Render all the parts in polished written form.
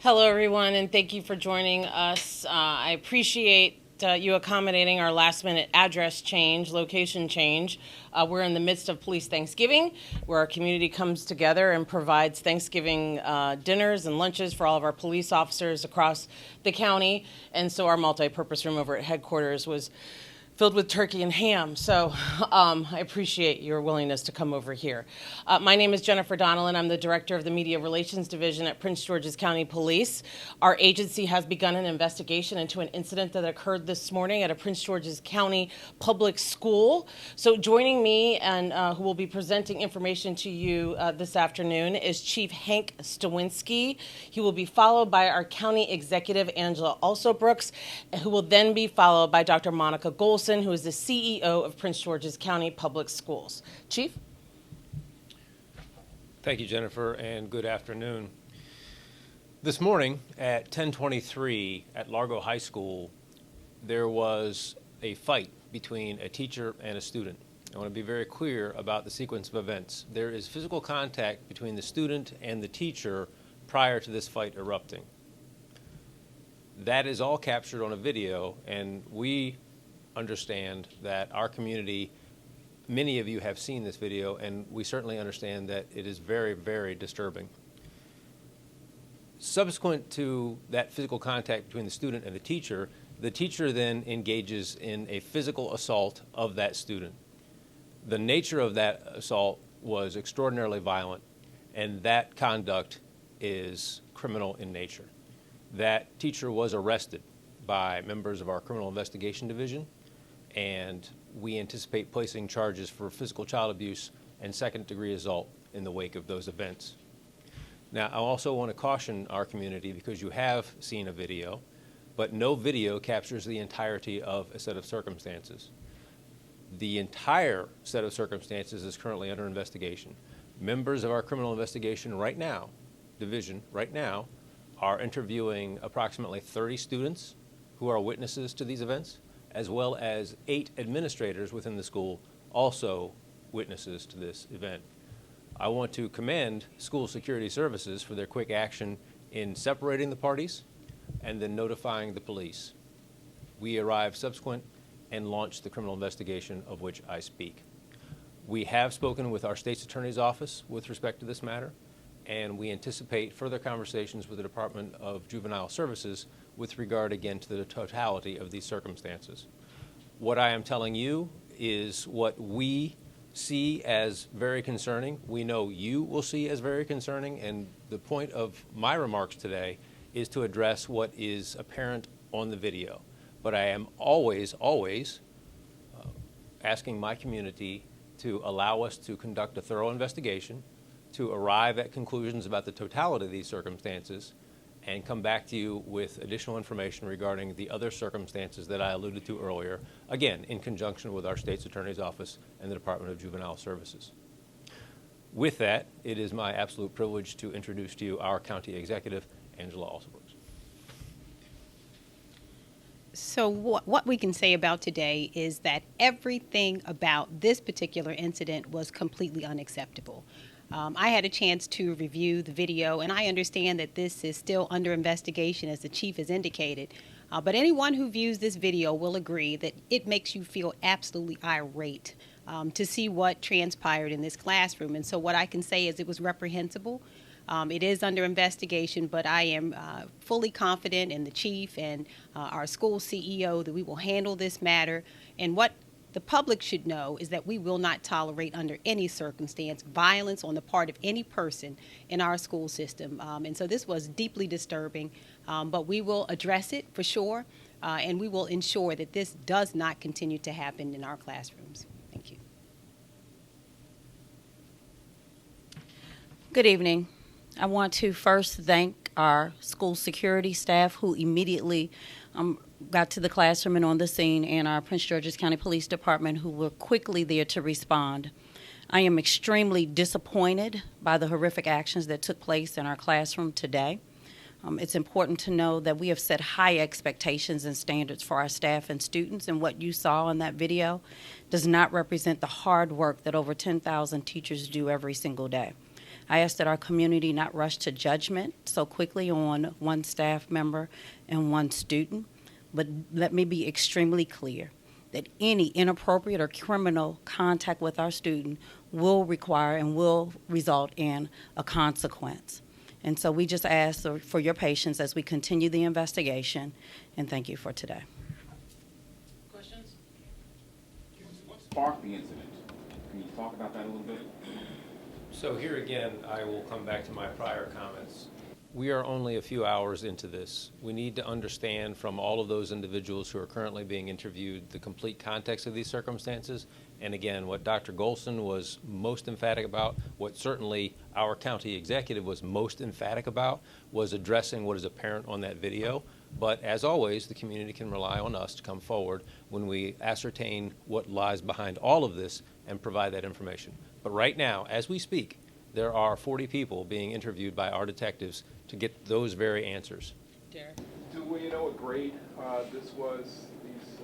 Hello, everyone, and thank you for joining us. I appreciate you accommodating our last-minute address change, location change. We're in the midst of Police Thanksgiving, where our community comes together and provides Thanksgiving dinners and lunches for all of our police officers across the county. And so our multi-purpose room over at headquarters was filled with turkey and ham. So I appreciate your willingness to come over here. My name is Jennifer Donnellan. I'm the Director of the Media Relations Division at Prince George's County Police. Our agency has begun an investigation into an incident that occurred this morning at a Prince George's County public school. So joining me and who will be presenting information to you this afternoon is Chief Hank Stawinski. He will be followed by our County Executive, Angela Alsobrooks, who will then be followed by Dr. Monica Golson, who is the CEO of Prince George's County Public Schools. Chief? Thank you, Jennifer, and good afternoon. This morning at 10:23 at Largo High School, there was a fight between a teacher and a student. I want to be very clear about the sequence of events. There is physical contact between the student and the teacher prior to this fight erupting. That is all captured on a video, and we understand that our community, many of you have seen this video, and we certainly understand that it is very, very disturbing. Subsequent to that physical contact between the student and the teacher then engages in a physical assault of that student. The nature of that assault was extraordinarily violent, and that conduct is criminal in nature. That teacher was arrested by members of our Criminal Investigation Division, and we anticipate placing charges for physical child abuse and second-degree assault in the wake of those events. Now, I also want to caution our community, because you have seen a video, but no video captures the entirety of a set of circumstances. The entire set of circumstances is currently under investigation. Members of our Criminal Investigation Division right now, are interviewing approximately 30 students who are witnesses to these events, as well as 8 administrators within the school, also witnesses to this event. I want to commend School Security Services for their quick action in separating the parties and then notifying the police. We arrived subsequent and launched the criminal investigation of which I speak. We have spoken with our state's attorney's office with respect to this matter, and we anticipate further conversations with the Department of Juvenile Services with regard, again, to the totality of these circumstances. What I am telling you is what we see as very concerning. We know you will see as very concerning, and the point of my remarks today is to address what is apparent on the video. But I am always asking my community to allow us to conduct a thorough investigation, to arrive at conclusions about the totality of these circumstances, and come back to you with additional information regarding the other circumstances that I alluded to earlier, again, in conjunction with our state's attorney's office and the Department of Juvenile Services. With that, it is my absolute privilege to introduce to you our county executive, Angela Alsobrooks. So what we can say about today is that everything about this particular incident was completely unacceptable. I had a chance to review the video, and I understand that this is still under investigation, as the chief has indicated. But anyone who views this video will agree that it makes you feel absolutely irate to see what transpired in this classroom. And so what I can say is it was reprehensible. It is under investigation, but I am fully confident in the chief and our school CEO that we will handle this matter. And what the public should know is that we will not tolerate under any circumstance violence on the part of any person in our school system. And so this was deeply disturbing, but we will address it for sure, and we will ensure that this does not continue to happen in our classrooms. Thank you. Good evening. I want to first thank our school security staff who immediately got to the classroom and on the scene, and our Prince George's County Police Department who were quickly there to respond. I am extremely disappointed by the horrific actions that took place in our classroom today. It's important to know that we have set high expectations and standards for our staff and students, and what you saw in that video does not represent the hard work that over 10,000 teachers do every single day. I ask that our community not rush to judgment so quickly on one staff member and one student, but let me be extremely clear that any inappropriate or criminal contact with our student will require and will result in a consequence. And so we just ask for your patience as we continue the investigation, and thank you for today. Questions? What sparked the incident? Can you talk about that a little bit? So here again, I will come back to my prior comments. We are only a few hours into this. We need to understand from all of those individuals who are currently being interviewed the complete context of these circumstances. And again, what Dr. Golson was most emphatic about, what certainly our county executive was most emphatic about, was addressing what is apparent on that video. But as always, the community can rely on us to come forward when we ascertain what lies behind all of this and provide that information. But right now, as we speak, there are 40 people being interviewed by our detectives to get those very answers. Derek? Do we know what grade this was, these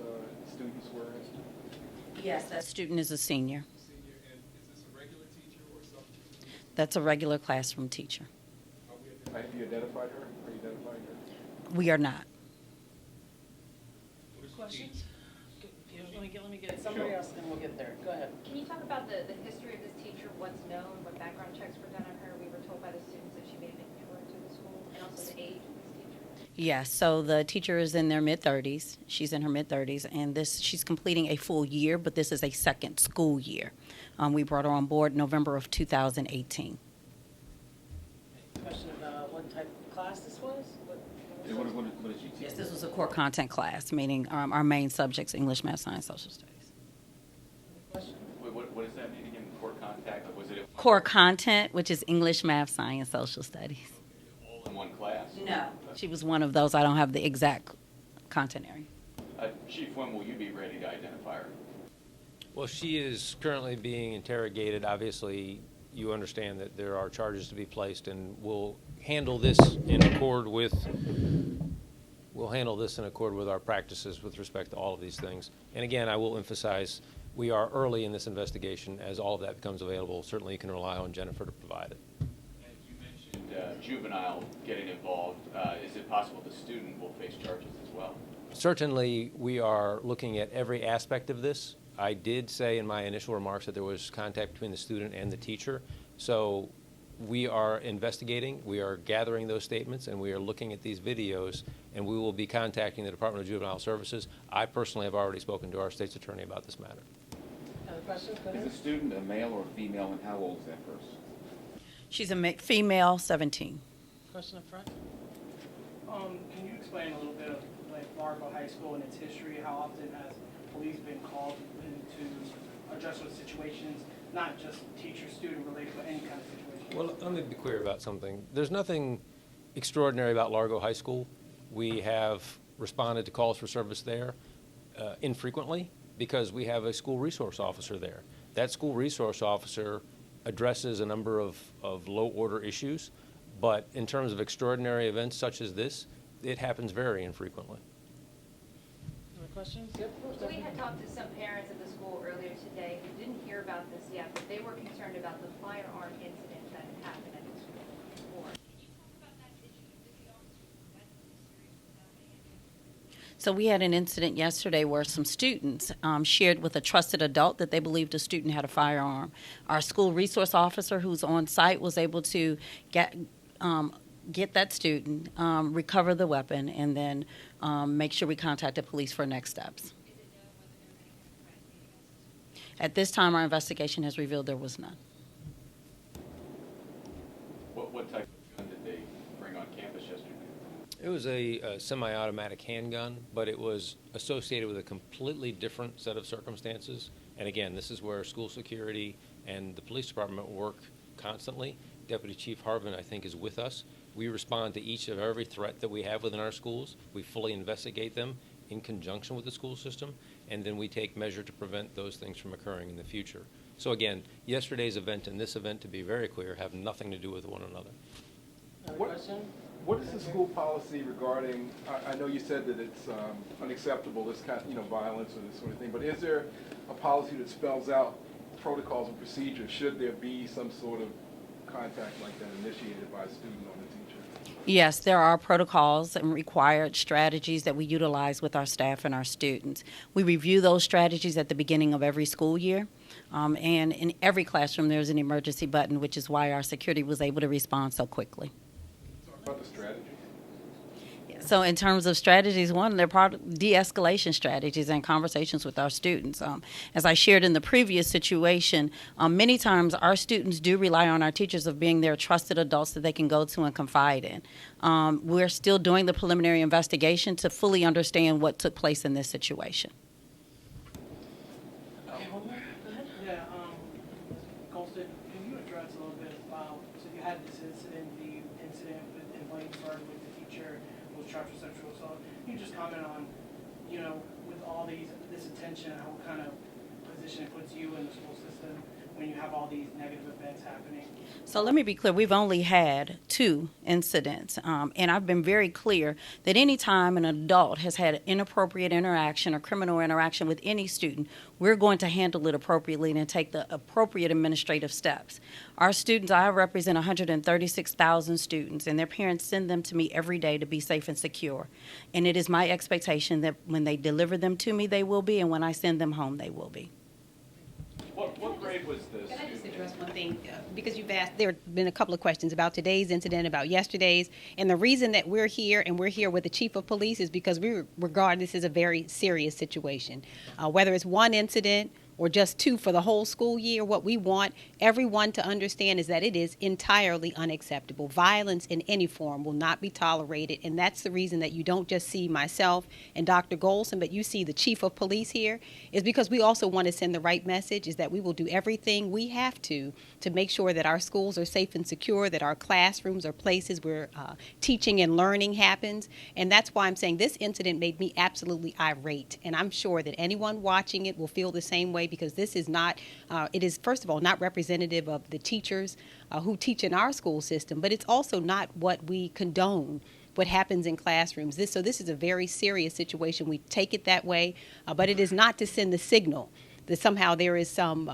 students were in? Yes, that student is a senior. Senior, and is this a regular teacher or substitute? That's a regular classroom teacher. Have you identified her? Are you identifying her? We are not. Questions? Let me get somebody else, and we'll get there. Go ahead. Can you talk about the history of this teacher, what's known, what background checks were done on her? We were told by the students that she may have been newer to the school, and also the age of this teacher. Yes, so the teacher is in their mid-30s. She's in her mid-30s, and she's completing a full year, but this is a second school year. We brought her on board November of 2018. Question about what type of class this was? What did she teach? Yes, this was a core content class, meaning our main subjects, English, Math, Science, Social Studies. Question? What does that mean again? Core contact? Was it Core content, which is English, Math, Science, Social Studies. all in one class? No. She was one of those. I don't have the exact content area. Chief, when will you be ready to identify her? Well, she is currently being interrogated. Obviously, you understand that there are charges to be placed, and we'll handle this in accord with our practices with respect to all of these things. And again, I will emphasize, we are early in this investigation. As all of that becomes available, certainly you can rely on Jennifer to provide it. And you mentioned juvenile getting involved. Is it possible the student will face charges as well? Certainly, we are looking at every aspect of this. I did say in my initial remarks that there was contact between the student and the teacher. So we are investigating, we are gathering those statements, and we are looking at these videos, and we will be contacting the Department of Juvenile Services. I personally have already spoken to our state's attorney about this matter. Other questions? Go Is ahead. the student a male or a female, and how old is that person? She's a female, 17. Question up front? Can you explain a little bit of like Largo High School and its history? How often has police been called in to address those situations, not just teacher-student related, but any kind of situation? Well, let me be clear about something. There's nothing extraordinary about Largo High School. We have responded to calls for service there infrequently because we have a school resource officer there. That school resource officer addresses a number of low-order issues, but in terms of extraordinary events such as this, it happens very infrequently. Other questions? Yep. We had talked to some parents at the school earlier today who didn't hear about this yet, but they were concerned about the firearm incident that had happened at the school before. So we had an incident yesterday where some students shared with a trusted adult that they believed a student had a firearm. Our school resource officer who's on site was able to get that student, recover the weapon, and then make sure we contacted police for next steps. At this time, our investigation has revealed there was none. What type of gun did they bring on campus yesterday? It was a semi-automatic handgun, but it was associated with a completely different set of circumstances. And again, this is where school security and the police department work constantly. Deputy Chief Harvin, I think, is with us. We respond to each of every threat that we have within our schools. We fully investigate them in conjunction with the school system, and then we take measure to prevent those things from occurring in the future. So again, yesterday's event and this event, to be very clear, have nothing to do with one another. Other What- question? What is the school policy regarding, I know you said that it's unacceptable, this kind of, violence or this sort of thing, but is there a policy that spells out protocols and procedures should there be some sort of contact like that initiated by a student on a teacher? Yes, there are protocols and required strategies that we utilize with our staff and our students. We review those strategies at the beginning of every school year. And in every classroom, there's an emergency button, which is why our security was able to respond so quickly. Talk about the strategies. So in terms of strategies, one, they're part of de-escalation strategies and conversations with our students. As I shared in the previous situation, many times our students do rely on our teachers of being their trusted adults that they can go to and confide in. We're still doing the preliminary investigation to fully understand what took place in this situation. Yeah, Colston, can you address a little bit about, so you had this incident, the incident in Williamsburg with the teacher who was charged with sexual assault. Can you just comment on, you know, with all this attention, what kind of position it puts you in the school system when you have all these negative events happening? So let me be clear, we've only had 2 incidents, and I've been very clear that any time an adult has had inappropriate interaction or criminal interaction with any student, we're going to handle it appropriately and take the appropriate administrative steps. Our students, I represent 136,000 students, and their parents send them to me every day to be safe and secure. And it is my expectation that when they deliver them to me, they will be, and when I send them home, they will be. What grade was this? Can I just address one thing? Because you've asked, there have been a couple of questions about today's incident, about yesterday's, and the reason that we're here and we're here with the chief of police is because we regard this as a very serious situation. Whether it's one incident or just 2 for the whole school year, what we want everyone to understand is that it is entirely unacceptable. Violence in any form will not be tolerated, and that's the reason that you don't just see myself and Dr. Golson, but you see the chief of police here, is because we also want to send the right message, is that we will do everything we have to make sure that our schools are safe and secure, that our classrooms are places where teaching and learning happens. And that's why I'm saying this incident made me absolutely irate, and I'm sure that anyone watching it will feel the same way, because this is not, it is first of all not representative of the teachers who teach in our school system, but it's also not what we condone, what happens in classrooms. So this is a very serious situation. We take it that way, but it is not to send the signal that somehow there is some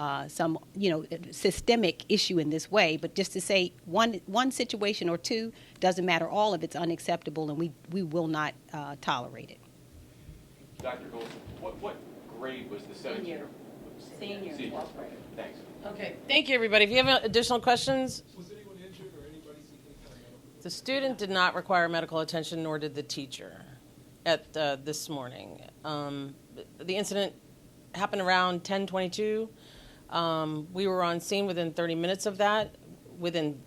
systemic issue in this way, but just to say one situation or 2 doesn't matter. All of it's unacceptable, and we will not tolerate it. Dr. Golson, what grade was the 17-year? Senior. 12th grade. Thanks. Okay, thank you, everybody. If you have additional questions, Was anyone injured or anybody seeking any kind of medical? the student did not require medical attention, nor did the teacher at this morning. The incident happened around 10:22. We were on scene within 30 minutes of that. Within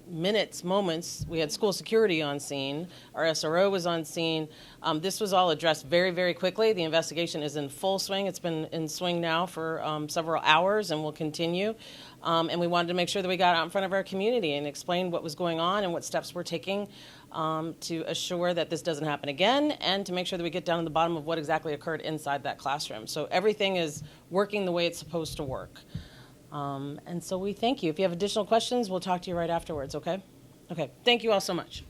moments, we had school security on scene. Our SRO was on scene. This was all addressed very, very quickly. The investigation is in full swing. It's been in swing now for several hours and will continue. And we wanted to make sure that we got out in front of our community and explained what was going on and what steps we're taking to assure that this doesn't happen again, and to make sure that we get down to the bottom of what exactly occurred inside that classroom. So everything is working the way it's supposed to work. And so we thank you. If you have additional questions, we'll talk to you right afterwards, okay? Okay, thank you all so much.